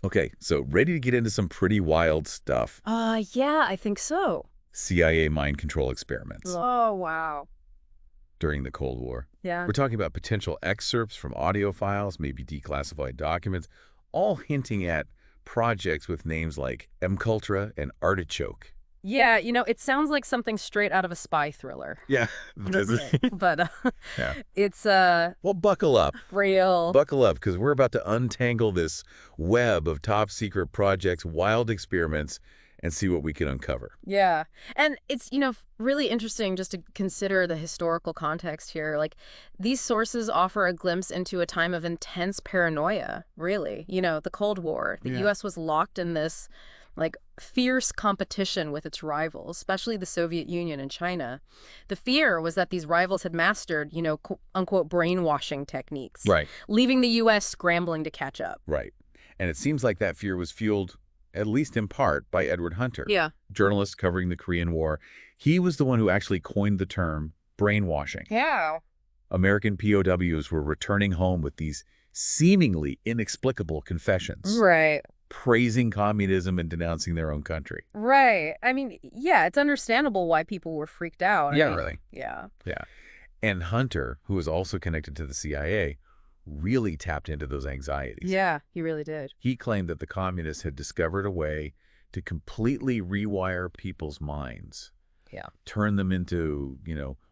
Okay, so ready to get into some pretty wild stuff. Yeah, I think so. CIA mind control experiments Oh, wow. during the Cold War. Yeah. We're talking about potential excerpts from audio files, maybe declassified documents, all hinting at projects with names like MKUltra and Artichoke. Yeah, it sounds like something straight out of a spy thriller. Yeah, does it? But Yeah. it's Well, buckle up. real. Buckle up, because we're about to untangle this web of top-secret projects, wild experiments, and see what we can uncover. Yeah. And it's, really interesting just to consider the historical context here. Like, these sources offer a glimpse into a time of intense paranoia, really. The Cold War. The Yeah. U.S. was locked in this, like, fierce competition with its rivals, especially the Soviet Union and China. The fear was that these rivals had mastered, unquote, brainwashing techniques, Right. leaving the U.S. scrambling to catch up. Right. And it seems like that fear was fueled, at least in part, by Edward Hunter, Yeah. journalist covering the Korean War. He was the one who actually coined the term brainwashing. Yeah. American POWs were returning home with these seemingly inexplicable confessions, Right. praising communism and denouncing their own country. Right. I mean, yeah, it's understandable why people were freaked out. Yeah, really. Yeah. Yeah. And Hunter, who was also connected to the CIA, really tapped into those anxieties. Yeah, he really did. He claimed that the communists had discovered a way to completely rewire people's minds. Yeah. Turn them into,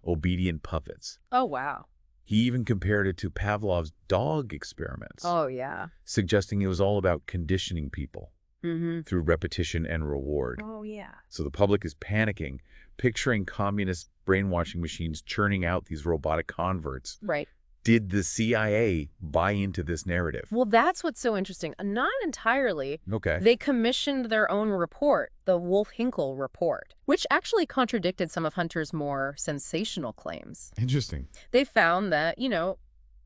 obedient puppets. Oh, wow. He even compared it to Pavlov's dog experiments, Oh, yeah. suggesting it was all about conditioning people Mm-hmm. through repetition and reward. Oh, yeah. So the public is panicking, picturing communist brainwashing machines churning out these robotic converts. Right. Did the CIA buy into this narrative? Well, that's what's so interesting. Not entirely. Okay. They commissioned their own report, the Wolf-Hinkle report, which actually contradicted some of Hunter's more sensational claims. Interesting. They found that,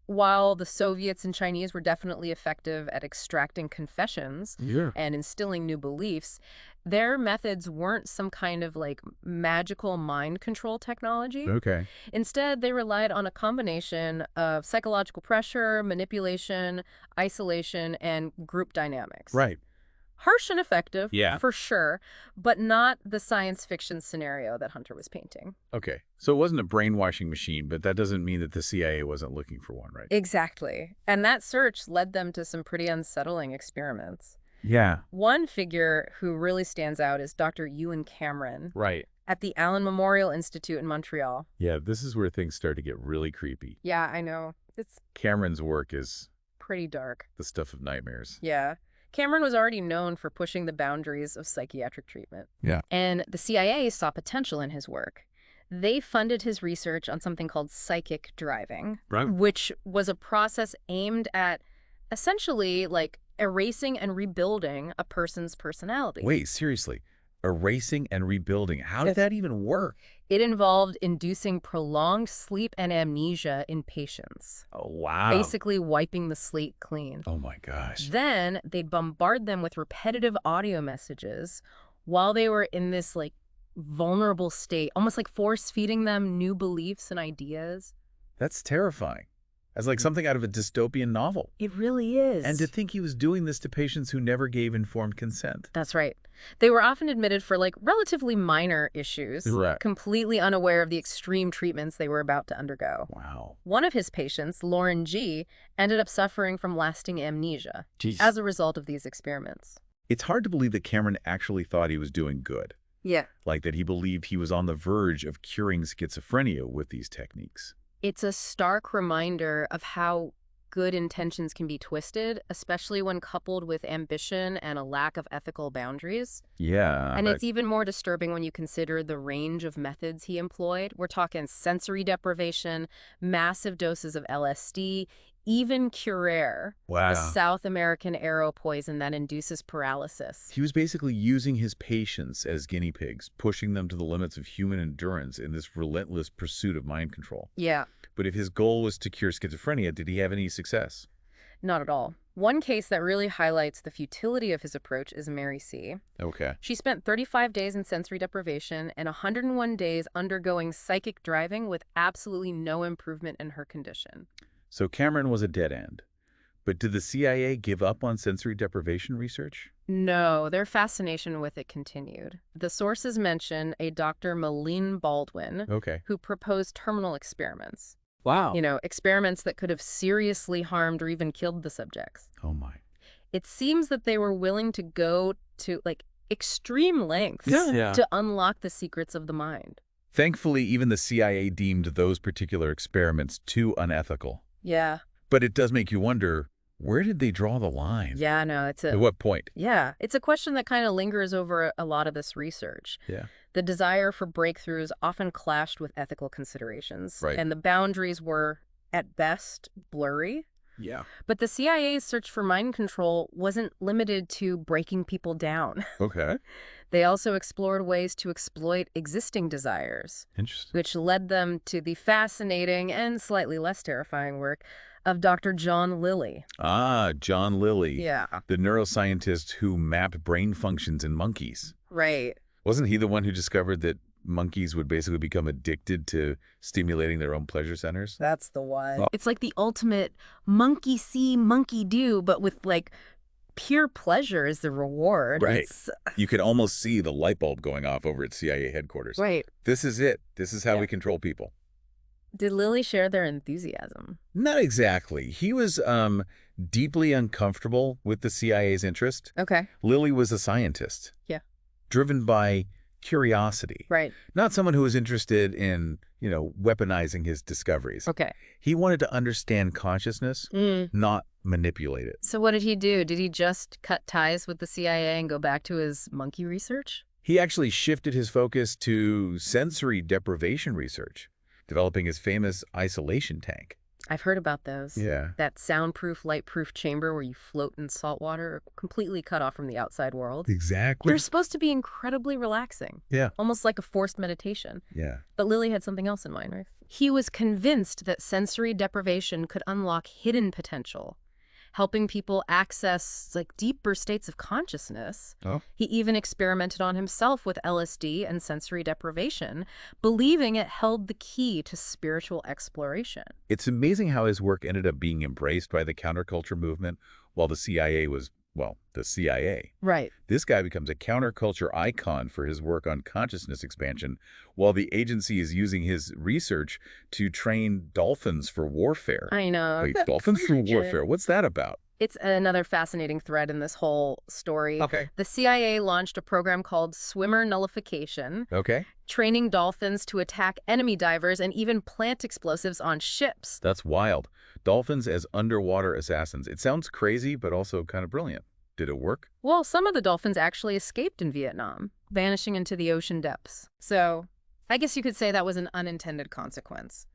while the Soviets and Chinese were definitely effective at extracting confessions Yeah. and instilling new beliefs, their methods weren't some kind of like magical mind control technology. Okay. Instead, they relied on a combination of psychological pressure, manipulation, isolation, and group dynamics. Right. Harsh and effective, Yeah. for sure, but not the science fiction scenario that Hunter was painting. Okay. So it wasn't a brainwashing machine, but that doesn't mean that the CIA wasn't looking for one, right? Exactly. And that search led them to some pretty unsettling experiments. Yeah. One figure who really stands out is Dr. Ewan Cameron Right. at the Allen Memorial Institute in Montreal. Yeah, this is where things start to get really creepy. Yeah, I know. It's Cameron's work is pretty dark. the stuff of nightmares. Yeah. Cameron was already known for pushing the boundaries of psychiatric treatment. Yeah. And the CIA saw potential in his work. They funded his research on something called psychic driving, Right. which was a process aimed at essentially like erasing and rebuilding a person's personality. Wait, seriously. Erasing and rebuilding. How did Yes. that even work? It involved inducing prolonged sleep and amnesia in patients, Oh, wow. basically wiping the slate clean. Oh, my gosh. Then they'd bombard them with repetitive audio messages while they were in this like vulnerable state, almost like force feeding them new beliefs and ideas. That's terrifying. As like something out of a dystopian novel. It really is. And to think he was doing this to patients who never gave informed consent. That's right. They were often admitted for like relatively minor issues, Right. completely unaware of the extreme treatments they were about to undergo. Wow. One of his patients, Lauren G., ended up suffering from lasting amnesia Jeez. as a result of these experiments. It's hard to believe that Cameron actually thought he was doing good. Yeah. Like that he believed he was on the verge of curing schizophrenia with these techniques. It's a stark reminder of how good intentions can be twisted, especially when coupled with ambition and a lack of ethical boundaries. Yeah. And it's even more disturbing when you consider the range of methods he employed. We're talking sensory deprivation, massive doses of LSD, even curare, Wow. a South American arrow poison that induces paralysis. He was basically using his patients as guinea pigs, pushing them to the limits of human endurance in this relentless pursuit of mind control. Yeah, But if his goal was to cure schizophrenia, did he have any success? not at all. One case that really highlights the futility of his approach is Mary C. Okay. She spent 35 days in sensory deprivation and 101 days undergoing psychic driving with absolutely no improvement in her condition. So Cameron was a dead end. But did the CIA give up on sensory deprivation research? No, their fascination with it continued. The sources mention a Dr. Malene Baldwin Okay. who proposed terminal experiments. Wow. Experiments that could have seriously harmed or even killed the subjects. Oh, my. It seems that they were willing to go to, extreme lengths Yeah. to unlock the secrets of the mind. Thankfully, even the CIA deemed those particular experiments too unethical. Yeah. But it does make you wonder, where did they draw the line? Yeah, no, At what point? it's a question that kind of lingers over a lot of this research. Yeah. The desire for breakthroughs often clashed with ethical considerations. Right. And the boundaries were, at best, blurry. Yeah. But the CIA's search for mind control wasn't limited to breaking people down. Okay. They also explored ways to exploit existing desires, Interesting. which led them to the fascinating and slightly less terrifying work of Dr. John Lilly. Ah, John Lilly. Yeah. The neuroscientist who mapped brain functions in monkeys. Right. Wasn't he the one who discovered that monkeys would basically become addicted to stimulating their own pleasure centers? That's the one. Oh. It's like the ultimate monkey see, monkey do, but with pure pleasure as the reward. Right. You could almost see the light bulb going off over at CIA headquarters. Right. This is it. This is how Yeah. we control people. Did Lilly share their enthusiasm? Not exactly. He was deeply uncomfortable with the CIA's interest. Okay. Lilly was a scientist. Yeah. Driven by curiosity. Right. Not someone who was interested in, weaponizing his discoveries. Okay. He wanted to understand consciousness, not manipulate it. So what did he do? Did he just cut ties with the CIA and go back to his monkey research? He actually shifted his focus to sensory deprivation research, developing his famous isolation tank. I've heard about those. Yeah. That soundproof, light-proof chamber where you float in salt water, completely cut off from the outside world. Exactly. They're supposed to be incredibly relaxing. Yeah. Almost like a forced meditation. Yeah. But Lilly had something else in mind, right? He was convinced that sensory deprivation could unlock hidden potential, helping people access deeper states of consciousness. Oh. He even experimented on himself with LSD and sensory deprivation, believing it held the key to spiritual exploration. It's amazing how his work ended up being embraced by the counterculture movement while the CIA was, the CIA. Right. This guy becomes a counterculture icon for his work on consciousness expansion, while the agency is using his research to train dolphins for warfare. I know. Wait, dolphins for warfare? What's that about? It's another fascinating thread in this whole story. Okay. The CIA launched a program called swimmer nullification, Okay. training dolphins to attack enemy divers and even plant explosives on ships. That's wild. Dolphins as underwater assassins. It sounds crazy, but also kind of brilliant. Did it work? Well, some of the dolphins actually escaped in Vietnam, vanishing into the ocean depths. So I guess you could say that was an unintended consequence.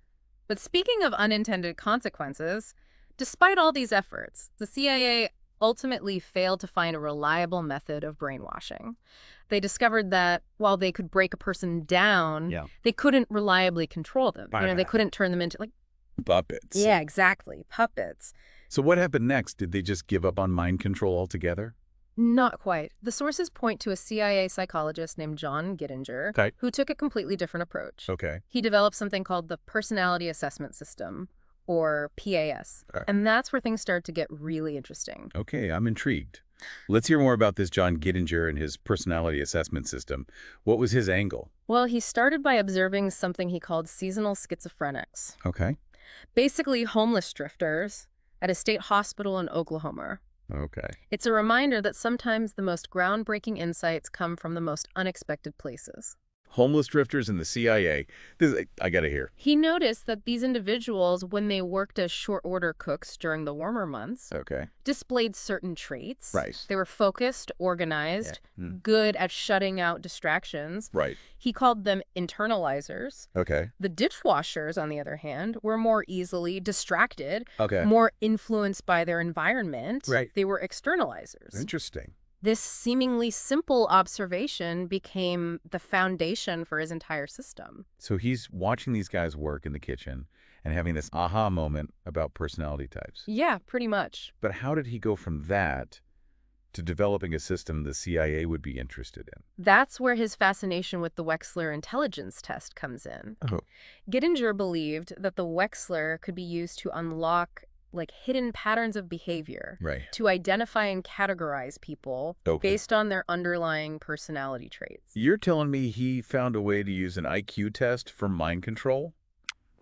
But speaking of unintended consequences, despite all these efforts, the CIA ultimately failed to find a reliable method of brainwashing. They discovered that while they could break a person down, they couldn't reliably control them. They couldn't turn them into puppets. Yeah, exactly. Puppets. So what happened next? Did they just give up on mind control altogether? Not quite. The sources point to a CIA psychologist named John Gittinger, Okay. who took a completely different approach. Okay. He developed something called the Personality Assessment System, or PAS. Okay. And that's where things start to get really interesting. Okay, I'm intrigued. Let's hear more about this John Gittinger and his personality assessment system. What was his angle? Well, he started by observing something he called seasonal schizophrenics. Okay. Basically, homeless drifters at a state hospital in Oklahoma. Okay. It's a reminder that sometimes the most groundbreaking insights come from the most unexpected places. Homeless drifters and the CIA. I gotta hear. He noticed that these individuals, when they worked as short-order cooks during the warmer months, Okay. displayed certain traits. Right. They were focused, organized, good at shutting out distractions. Right. He called them internalizers. Okay. The dishwashers, on the other hand, were more easily distracted, Okay. more influenced by their environment. Right. They were externalizers. Interesting. This seemingly simple observation became the foundation for his entire system. So he's watching these guys work in the kitchen and having this aha moment about personality types. Yeah, pretty much. But how did he go from that to developing a system the CIA would be interested in? That's where his fascination with the Wechsler intelligence test comes in. Oh. Gittinger believed that the Wechsler could be used to unlock like hidden patterns of behavior Right. to identify and categorize people Okay. based on their underlying personality traits. You're telling me he found a way to use an IQ test for mind control?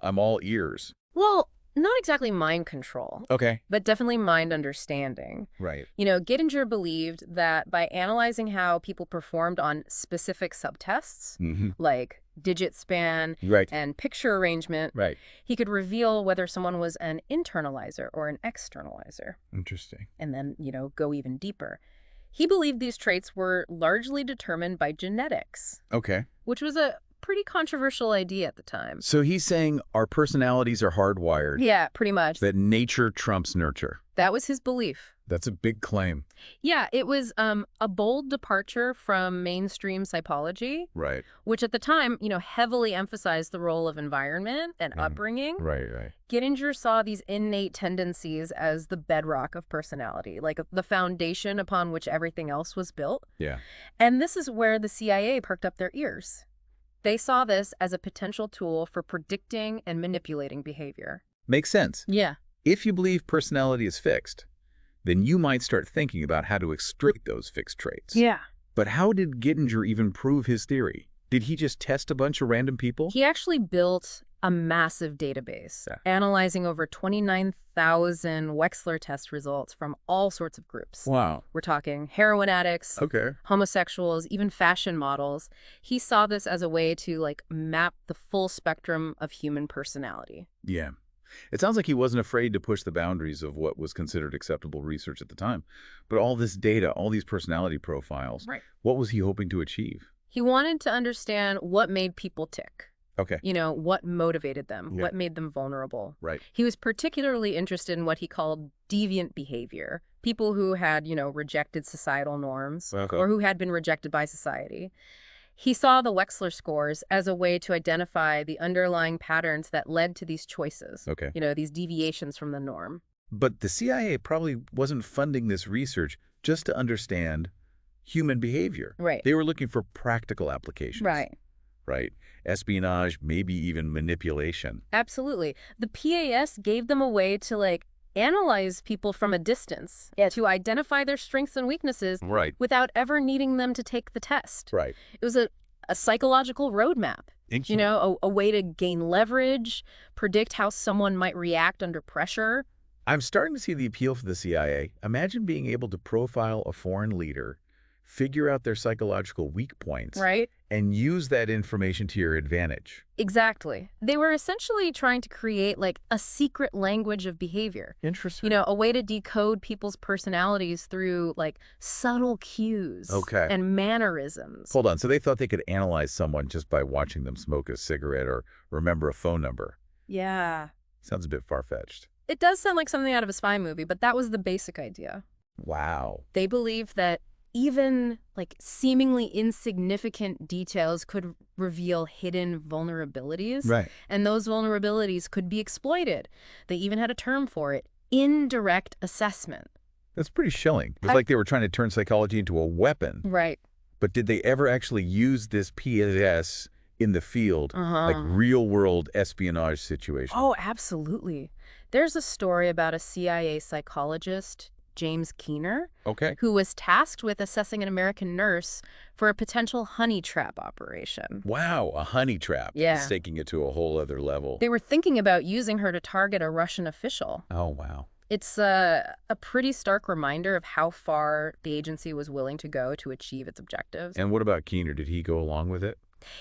I'm all ears. Well, not exactly mind control, Okay. but definitely mind understanding. Right. Gittinger believed that by analyzing how people performed on specific subtests, Mm-hmm. like digit span Right. and picture arrangement, Right. he could reveal whether someone was an internalizer or an externalizer, Interesting. and then, go even deeper. He believed these traits were largely determined by genetics, Okay. which was a pretty controversial idea at the time. So he's saying our personalities are hardwired, Yeah, pretty much. that nature trumps nurture. That was his belief. That's a big claim. Yeah, it was a bold departure from mainstream psychology, Right. which at the time, heavily emphasized the role of environment and upbringing. Right, right. Gittinger saw these innate tendencies as the bedrock of personality, like the foundation upon which everything else was built. Yeah. And this is where the CIA perked up their ears. They saw this as a potential tool for predicting and manipulating behavior. Makes sense. Yeah. If you believe personality is fixed, then you might start thinking about how to extract those fixed traits. Yeah. But how did Gittinger even prove his theory? Did he just test a bunch of random people? He actually built a massive database, Yeah. analyzing over 29,000 Wechsler test results from all sorts of groups. Wow. We're talking heroin addicts, Okay. homosexuals, even fashion models. He saw this as a way to map the full spectrum of human personality. Yeah. It sounds like he wasn't afraid to push the boundaries of what was considered acceptable research at the time. But all this data, all these personality profiles, Right. what was he hoping to achieve? He wanted to understand what made people tick. Okay. What motivated them, Yeah. what made them vulnerable. Right. He was particularly interested in what he called deviant behavior, people who had, rejected societal norms Okay. or who had been rejected by society. He saw the Wechsler scores as a way to identify the underlying patterns that led to these choices, Okay. these deviations from the norm. But the CIA probably wasn't funding this research just to understand human behavior. Right. They were looking for practical applications. Right. Espionage, maybe even manipulation. Absolutely. The PAS gave them a way to analyze people from a distance, to identify their strengths and weaknesses Right. without ever needing them to take the test. Right. It was a psychological roadmap, a way to gain leverage, predict how someone might react under pressure. I'm starting to see the appeal for the CIA. Imagine being able to profile a foreign leader, figure out their psychological weak points, Right? and use that information to your advantage. Exactly. They were essentially trying to create a secret language of behavior. Interesting. A way to decode people's personalities through subtle cues Okay. and mannerisms. Hold on. So they thought they could analyze someone just by watching them smoke a cigarette or remember a phone number. Yeah. Sounds a bit far-fetched. It does sound like something out of a spy movie, but that was the basic idea. Wow. They believed that even seemingly insignificant details could reveal hidden vulnerabilities. Right. And those vulnerabilities could be exploited. They even had a term for it: indirect assessment. That's pretty chilling. It was like they were trying to turn psychology into a weapon. Right. But did they ever actually use this PAS in the field, like real-world espionage situation? Oh, absolutely. There's a story about a CIA psychologist, James Keener, Okay. who was tasked with assessing an American nurse for a potential honey trap operation. Wow, a honey trap. Yeah. It's taking it to a whole other level. They were thinking about using her to target a Russian official. Oh, wow. It's a pretty stark reminder of how far the agency was willing to go to achieve its objectives. And what about Keener? Did he go along with it?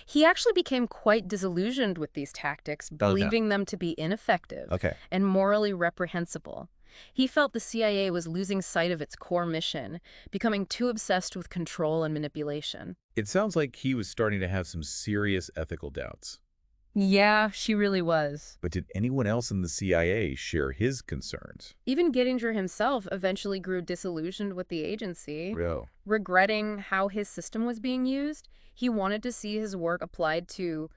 He actually became quite disillusioned with these tactics, believing them to be ineffective Okay. and morally reprehensible. He felt the CIA was losing sight of its core mission, becoming too obsessed with control and manipulation. It sounds like he was starting to have some serious ethical doubts. Yeah, she really was. But did anyone else in the CIA share his concerns? Even Gittinger himself eventually grew disillusioned with the agency. Real. Regretting how his system was being used, he wanted to see his work applied to,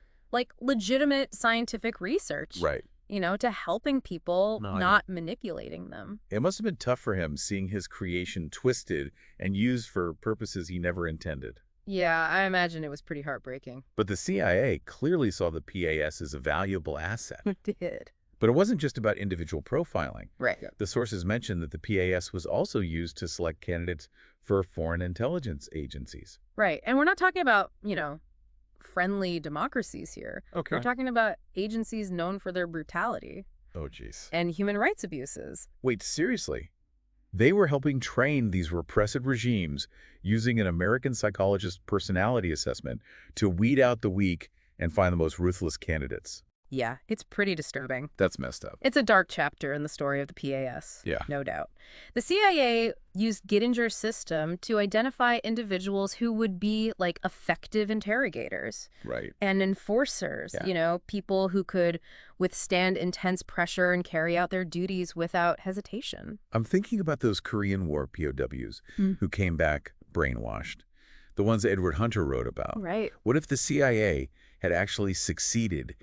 legitimate scientific research. Right. To helping people, No, I not manipulating them. It must have been tough for him seeing his creation twisted and used for purposes he never intended. Yeah, I imagine it was pretty heartbreaking. But the CIA clearly saw the PAS as a valuable asset. It did. But it wasn't just about individual profiling. Right. The sources mentioned that the PAS was also used to select candidates for foreign intelligence agencies. Right. And we're not talking about, friendly democracies here. Okay. We're talking about agencies known for their brutality Oh, geez. and human rights abuses. Wait, seriously? They were helping train these repressive regimes using an American psychologist's personality assessment to weed out the weak and find the most ruthless candidates. Yeah, it's pretty disturbing. That's messed up. It's a dark chapter in the story of the PAS. Yeah. No doubt. The CIA used Gittinger's system to identify individuals who would be like effective interrogators Right. and enforcers, people who could withstand intense pressure and carry out their duties without hesitation. I'm thinking about those Korean War POWs who came back brainwashed, the ones that Edward Hunter wrote about. Right. What if the CIA had actually succeeded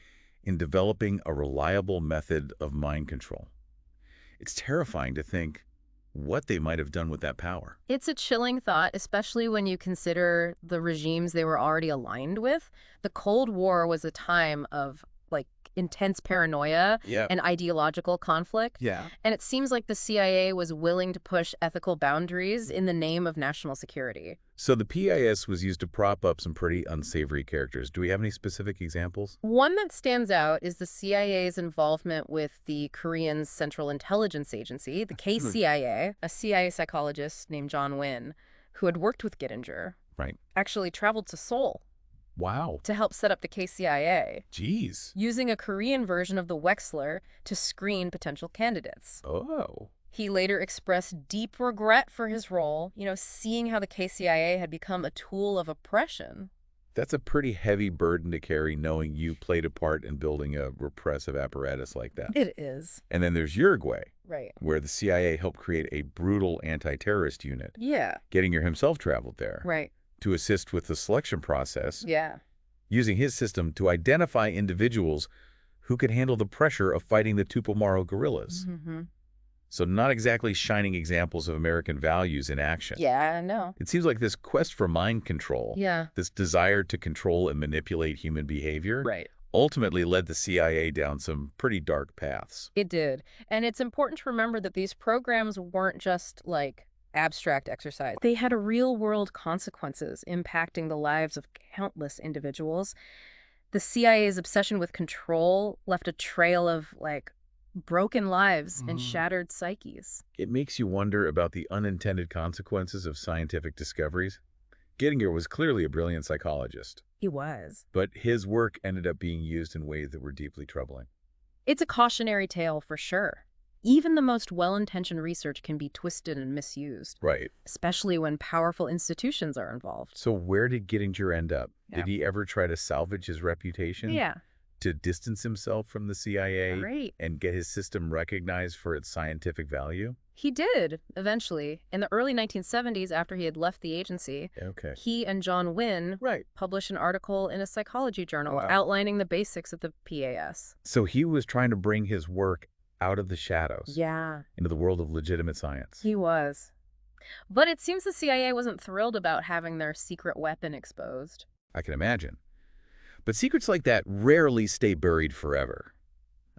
in developing a reliable method of mind control? It's terrifying to think what they might have done with that power. It's a chilling thought, especially when you consider the regimes they were already aligned with. The Cold War was a time of intense paranoia and ideological conflict. Yeah. And it seems like the CIA was willing to push ethical boundaries in the name of national security. So the PIS was used to prop up some pretty unsavory characters. Do we have any specific examples? One that stands out is the CIA's involvement with the Korean Central Intelligence Agency, the KCIA. A CIA psychologist named John Wynne, who had worked with Gittinger, actually traveled to Seoul Wow. to help set up the KCIA, Jeez. using a Korean version of the Wechsler to screen potential candidates. Oh. He later expressed deep regret for his role, seeing how the KCIA had become a tool of oppression. That's a pretty heavy burden to carry, knowing you played a part in building a repressive apparatus like that. It is. And then there's Uruguay, Right. where the CIA helped create a brutal anti-terrorist unit. Yeah. Gettinger himself traveled there Right. to assist with the selection process, Yeah. using his system to identify individuals who could handle the pressure of fighting the Tupamaro guerrillas. Mm-hmm. So not exactly shining examples of American values in action. Yeah, I know. It seems like this quest for mind control, Yeah. this desire to control and manipulate human behavior, Right. ultimately led the CIA down some pretty dark paths. It did. And it's important to remember that these programs weren't just abstract exercise. They had real-world consequences impacting the lives of countless individuals. The CIA's obsession with control left a trail of broken lives and shattered psyches. It makes you wonder about the unintended consequences of scientific discoveries. Gettinger was clearly a brilliant psychologist, He was. but his work ended up being used in ways that were deeply troubling. It's a cautionary tale for sure. Even the most well-intentioned research can be twisted and misused, Right. especially when powerful institutions are involved. So where did Gettinger end up? Yeah. Did he ever try to salvage his reputation? Yeah. To distance himself from the CIA Right. and get his system recognized for its scientific value? He did, eventually. In the early 1970s, after he had left the agency, Okay. he and John Wynne Right. published an article in a psychology journal Wow. outlining the basics of the PAS. So he was trying to bring his work out of the shadows Yeah, into the world of legitimate science. he was. But it seems the CIA wasn't thrilled about having their secret weapon exposed. I can imagine. But secrets like that rarely stay buried forever.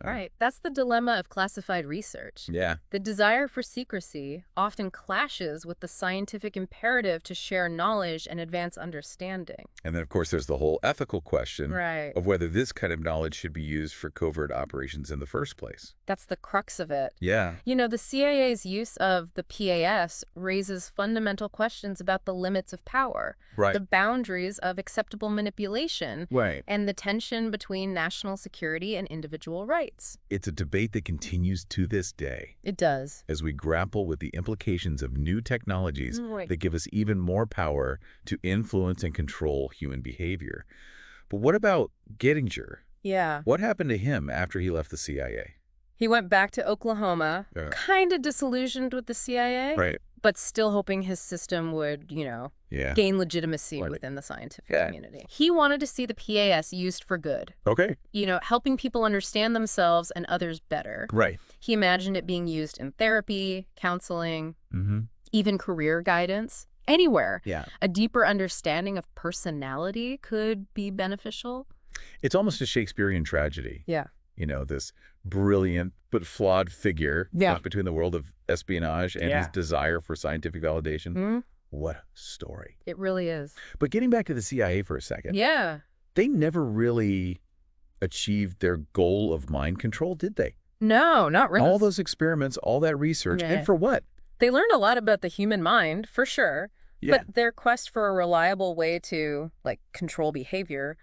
Right. That's the dilemma of classified research. Yeah. The desire for secrecy often clashes with the scientific imperative to share knowledge and advance understanding. And then, of course, there's the whole ethical question Right. of whether this kind of knowledge should be used for covert operations in the first place. That's the crux of it. Yeah. The CIA's use of the PAS raises fundamental questions about the limits of power, Right. the boundaries of acceptable manipulation, Right. and the tension between national security and individual rights. It's a debate that continues to this day It does. as we grapple with the implications of new technologies Right. that give us even more power to influence and control human behavior. But what about Gettinger? Yeah. What happened to him after he left the CIA? He went back to Oklahoma, Yeah. kind of disillusioned with the CIA, Right. but still hoping his system would, Yeah. gain legitimacy Right. within the scientific Yeah. community. He wanted to see the PAS used for good, Okay. helping people understand themselves and others better. Right. He imagined it being used in therapy, counseling, Mm-hmm. even career guidance, anywhere. Yeah. A deeper understanding of personality could be beneficial. It's almost a Shakespearean tragedy. Yeah. this brilliant but flawed figure Yeah. between the world of espionage and his Yeah. desire for scientific validation. Hmm? What a story. It really is. But getting back to the CIA for a second, Yeah. they never really achieved their goal of mind control, did they? No, not really. All those experiments, all that research, Yeah. and for what? They learned a lot about the human mind, for sure. Yeah. But their quest for a reliable way to, control behavior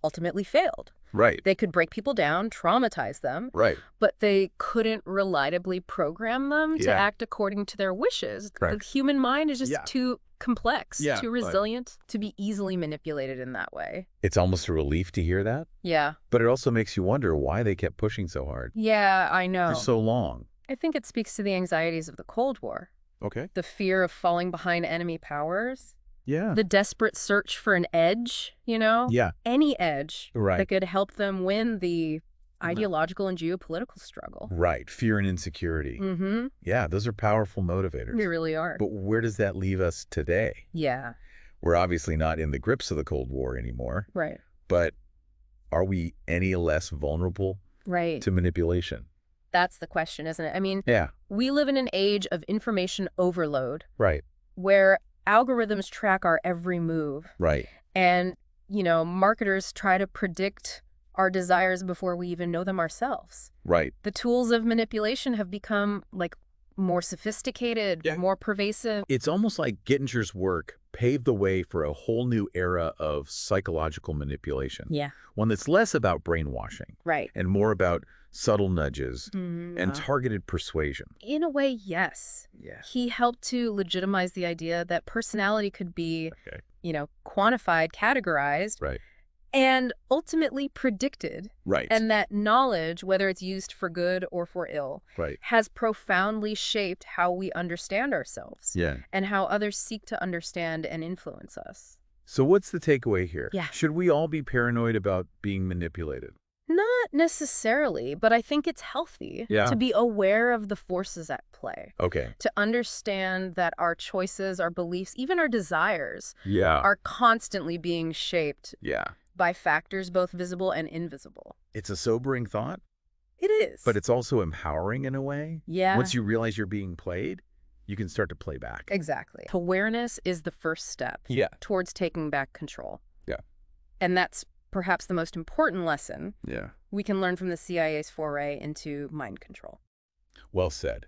ultimately failed. Right. They could break people down, traumatize them, Right. but they couldn't reliably program them to Yeah. act according to their wishes. Correct. The human mind is just Yeah. too complex, Yeah, too right. resilient to be easily manipulated in that way. It's almost a relief to hear that, Yeah. but it also makes you wonder why they kept pushing so hard Yeah, I know. for so long. I think it speaks to the anxieties of the Cold War. Okay. The fear of falling behind enemy powers. Yeah. The desperate search for an edge, Yeah. Any edge Right. that could help them win the ideological and geopolitical struggle. Right. Fear and insecurity. Mm-hmm. Yeah, those are powerful motivators. They really are. But where does that leave us today? Yeah, We're obviously not in the grips of the Cold War anymore, right. but are we any less vulnerable Right. to manipulation? That's the question, isn't it? I mean, Yeah. we live in an age of information overload Right. where algorithms track our every move. Right. And, marketers try to predict our desires before we even know them ourselves. Right. The tools of manipulation have become, more sophisticated, Yeah. more pervasive. It's almost like Gittinger's work paved the way for a whole new era of psychological manipulation. Yeah. One that's less about brainwashing Right. and more about subtle nudges Mhm. and targeted persuasion. In a way, yes. Yeah. He helped to legitimize the idea that personality could be, Okay. quantified, categorized, Right. and ultimately predicted. Right. And that knowledge, whether it's used for good or for ill, right. has profoundly shaped how we understand ourselves Yeah. and how others seek to understand and influence us. So what's the takeaway here? Yeah. Should we all be paranoid about being manipulated? Not necessarily, but I think it's healthy Yeah. to be aware of the forces at play, Okay. to understand that our choices, our beliefs, even our desires Yeah. are constantly being shaped Yeah. by factors both visible and invisible. It's a sobering thought, It is. but it's also empowering in a way. yeah, Once you realize you're being played, you can start to play back. exactly. Awareness is the first step Yeah. towards taking back control. Yeah. And that's perhaps the most important lesson Yeah. we can learn from the CIA's foray into mind control. Well said.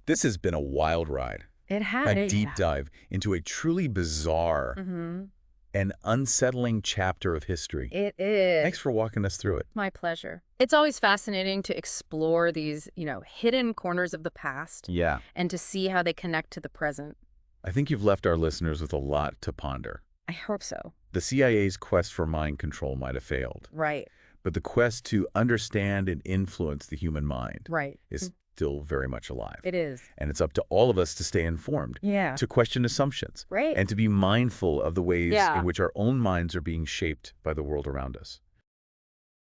This has been a wild ride, It had a deep dive into a truly bizarre Mm-hmm. and unsettling chapter of history. It is. Thanks for walking us through it. My pleasure. It's always fascinating to explore these, hidden corners of the past Yeah. and to see how they connect to the present. I think you've left our listeners with a lot to ponder. I hope so. The CIA's quest for mind control might have failed, Right. but the quest to understand and influence the human mind Right. is still very much alive. It is. And it's up to all of us to stay informed, Yeah. to question assumptions, Right. and to be mindful of the ways Yeah. in which our own minds are being shaped by the world around us.